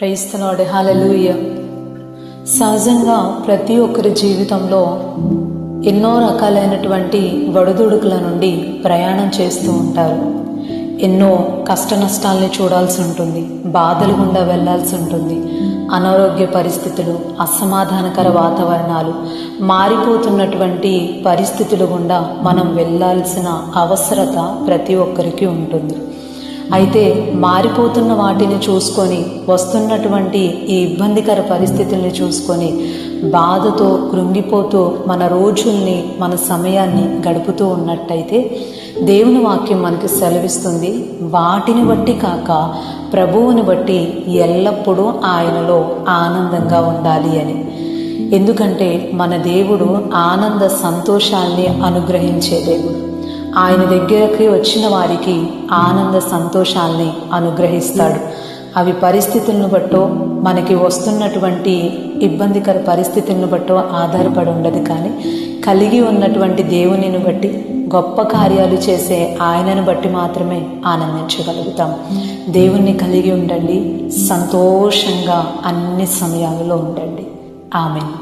Praise the lord. హల్లెలూయా. సహజంగా ప్రతి ఒక్కరి జీవితంలో ఎన్నో రకాలైనటువంటి ఒడిదుడుకుల నుండి ప్రయాణం చేస్తూ ఉంటారు. ఎన్నో కష్ట నష్టాలని చూడాల్సి ఉంటుంది, బాధలు గుండా వెళ్లాల్సి ఉంటుంది. అనారోగ్య పరిస్థితులు, అసమాధానకర వాతావరణాలు, మారిపోతున్నటువంటి పరిస్థితులు గుండా మనం వెళ్లాల్సిన అవసరత ప్రతి ఒక్కరికి ఉంటుంది. అయితే మారిపోతున్న వాటిని చూసుకొని, వస్తున్నటువంటి ఈ ఇబ్బందికర పరిస్థితుల్ని చూసుకొని బాధతో కృంగిపోతూ మన రోజుల్ని, మన సమయాన్ని గడుపుతూ ఉన్నట్టయితే దేవుని వాక్యం మనకి సెలవిస్తుంది, వాటిని బట్టి కాక ప్రభువుని బట్టి ఎల్లప్పుడూ ఆయనలో ఆనందంగా ఉండాలి అని. ఎందుకంటే మన దేవుడు ఆనంద సంతోషాల్ని అనుగ్రహించే దేవుడు. ఆయన దగ్గరికి వచ్చిన వారికి ఆనంద సంతోషాల్ని అనుగ్రహిస్తాడు. అవి పరిస్థితులను బట్టో, మనకి వస్తున్నటువంటి ఇబ్బందికర పరిస్థితులను బట్టో ఆధారపడి ఉండదు, కానీ కలిగి ఉన్నటువంటి దేవునిని బట్టి, గొప్ప కార్యాలు చేసే ఆయనను బట్టి మాత్రమే ఆనందించగలుగుతాం. దేవుణ్ణి కలిగి ఉండండి, సంతోషంగా అన్ని సమయాలలో ఉండండి. ఆమేన్.